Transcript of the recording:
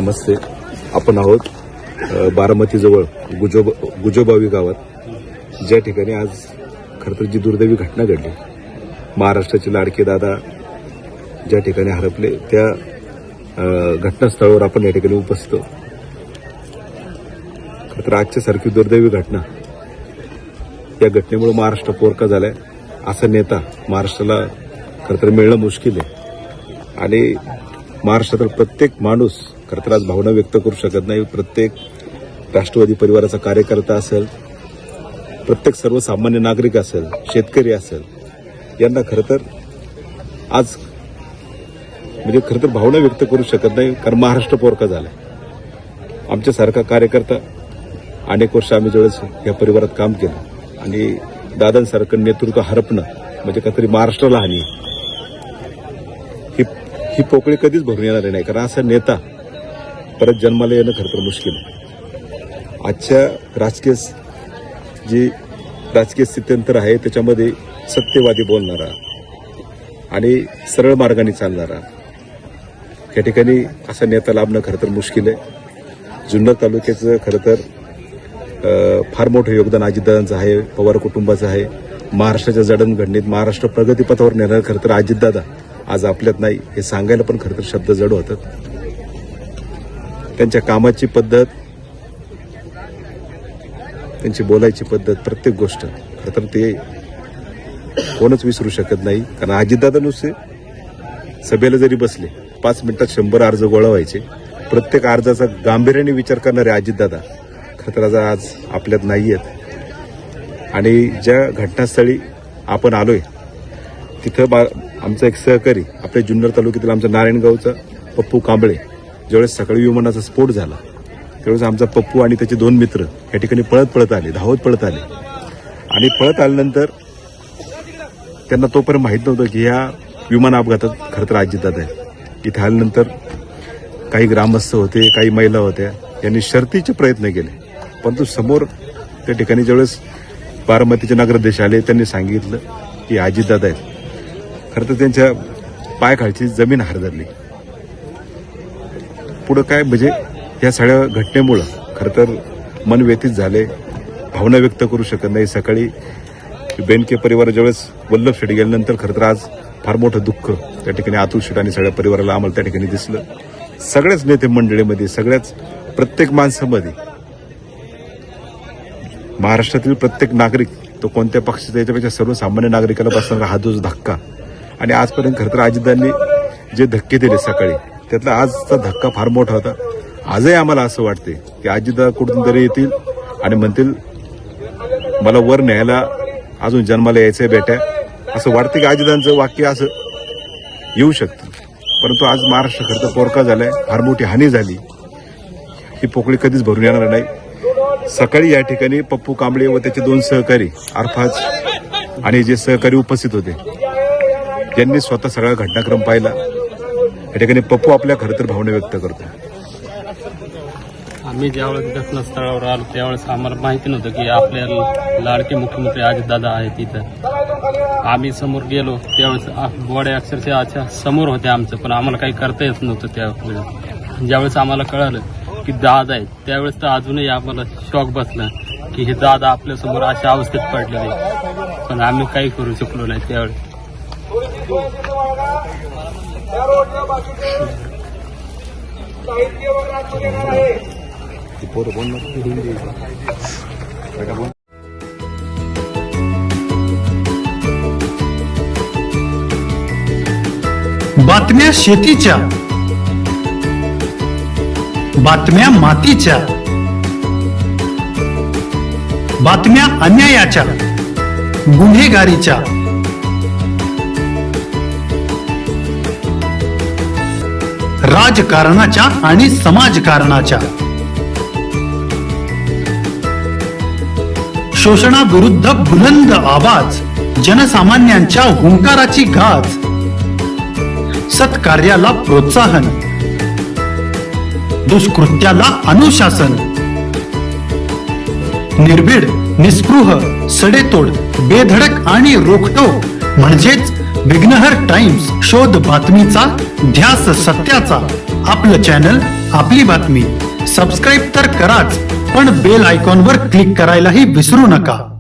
नमस्ते. आपण आहोत बारामतीजवळ गुजोबावी गावात, ज्या ठिकाणी आज खरं तर जी दुर्दैवी घटना घडली, महाराष्ट्राचे लाडके दादा ज्या ठिकाणी हरपले, त्या घटनास्थळावर आपण या ठिकाणी उपस्थित आहोत. खरं तर आजच्या सारखी दुर्दैवी घटना, या घटनेमुळे महाराष्ट्र पोरका झालाय. असा नेता महाराष्ट्राला खरं तर मिळणं मुश्किल आहे. आणि महाराष्ट्रातील प्रत्येक माणूस खरं तर आज भावना व्यक्त करू शकत नाही. प्रत्येक राष्ट्रवादी परिवाराचा कार्यकर्ता असेल, प्रत्येक सर्वसामान्य नागरिक असेल, शेतकरी असेल, यांना खरं तर आज म्हणजे खरं तर भावना व्यक्त करू शकत नाही, कारण महाराष्ट्र पोरका झालाय. आमच्यासारखा कार्यकर्ता अनेक वर्ष आम्ही ज्यावेळेस या परिवारात काम केलं आणि दादांसारखं नेतृत्व हरपणं म्हणजे काहीतरी महाराष्ट्राला हानी. ही पोकळी कधीच भरून येणार नाही, कारण असा नेता परत जन्माला येणं खरं तर मुश्किल आहे. आजच्या राजकीय स्थित्यंतर आहे, त्याच्यामध्ये सत्यवादी बोलणारा आणि सरळ मार्गाने चालणारा या ठिकाणी असा नेता लाभणं खरं तर मुश्किल आहे. जुन्नर तालुक्याचं खरं तर फार मोठं योगदान अजितदादांचं आहे, पवार कुटुंबाचं आहे. महाराष्ट्राच्या जडणघडणीत महाराष्ट्र प्रगतीपथावर नेणार खरं तर अजितदादा आज आपल्यात नाही, हे सांगायला पण खरं तर शब्द जड होतात. त्यांच्या कामाची पद्धत, त्यांची बोलायची पद्धत, प्रत्येक गोष्ट खरं तर ते कोणच विसरू शकत नाही. कारण अजितदादा नुसते सभेला जरी बसले 5 मिनिटात 100 अर्ज गोळा व्हायचे. प्रत्येक अर्जाचा गांभीर्याने विचार करणारे अजितदादा खरं तर आज आपल्यात नाही आहेत. आणि ज्या घटनास्थळी आपण आलोय तिथं आमचा एक सहकारी, आपल्या जुन्नर तालुक्यातील आमचा नारायणगावचा पप्पू कांबळे, ज्यावेळेस सकाळी विमानाचा स्फोट झाला त्यावेळेस आमचा पप्पू आणि त्याचे 2 मित्र या ठिकाणी पळत आले, धावत पळत आले. आणि पळत आल्यानंतर त्यांना तोपर्यंत माहीत नव्हतं की ह्या विमान अपघातात खरं तर अजितदादा आहे. इथे आल्यानंतर काही ग्रामस्थ होते, काही महिला होत्या, यांनी शर्थीचे प्रयत्न केले, परंतु समोर त्या ठिकाणी ज्यावेळेस बारामतीचे नगराध्यक्ष आले, त्यांनी सांगितलं की अजितदादा आहेत. खरं तर त्यांच्या पायाखालची जमीन हारधरली. पुढं काय म्हणजे या सगळ्या घटनेमुळं खरं तर मन व्यथित झाले, भावना व्यक्त करू शकत नाही. सकाळी बेनके परिवार ज्यावेळेस वल्लभ शेठ गेल्यानंतर खरं तर आज फार मोठं दुःख त्या ठिकाणी अतुल शेठ आणि सगळ्या परिवाराला आम्हाला त्या ठिकाणी दिसलं. सगळ्याच नेते मंडळीमध्ये, सगळ्याच प्रत्येक माणसामध्ये, महाराष्ट्रातील प्रत्येक नागरिक, तो कोणत्या पक्षाचा, याच्यापेक्षा सर्वसामान्य नागरिकाला बसणारा हा जो धक्का. आणि आजपर्यंत खरं तर अजितदादांनी जे धक्के दिले सकाळी, त्यातला आजचा धक्का फार मोठा होता. आजही आम्हाला असं वाटते की अजितदादा कुठून तरी येतील आणि म्हणतील मला वर न्यायला अजून जन्माला यायचंय बेट्या, असं वाटतं की अजितदादांचं वाक्य असं येऊ शकतं. परंतु आज महाराष्ट्र खरं तर पोरका झालाय, फार मोठी हानी झाली. ही पोकळी कधीच भरून येणार नाही. सकाळी या ठिकाणी पप्पू कांबळे व त्याचे 2 सहकारी अरफाज आणि जे सहकारी उपस्थित होते, त्यांनी स्वतः सगळा घटनाक्रम पाहिला. या ठिकाणी पप्पू आपल्या खरं तर भावना व्यक्त करतो. आम्ही ज्यावेळेस घटनास्थळावर आलो त्यावेळेस आम्हाला माहिती नव्हतं की आपल्या लाडके मुख्यमंत्री अजितदादा आहेत तिथं. आम्ही समोर गेलो त्यावेळेस गोड्या अक्षरशः समोर होत्या आमचं, पण आम्हाला काही करता येत नव्हतं. त्यावेळेस ज्यावेळेस आम्हाला कळालं की दादा आहेत, त्यावेळेस तर अजूनही आम्हाला शॉक बसला की हे दादा आपल्यासमोर अशा अवस्थेत पडलेले, पण आम्ही काही करू शकलो नाही त्यावेळेस. बातम्या शेतीच्या, बातम्या मातीच्या, बातम्या अन्यायाच्या, गुन्हेगारीच्या, राजकारणाच्या आणि समाजकारणाच्या, शोषणाविरुद्ध बुलंद आवाज, जनसामान्यांच्या हुंकाराची गाज, सत्कार्याला प्रोत्साहन, दुष्कृत्याला अनुशासन, निर्भीड, निस्पृह, सडेतोड, बेधडक आणि रोखठोक म्हणजेच विघ्नहर टाइम्स, शोध बातमीचा, ध्यास सत्याचा. आपलं चॅनल, आपली बातमी. सबस्क्राईब तर कराच, पण बेल आयकॉनवर क्लिक करायलाही विसरू नका.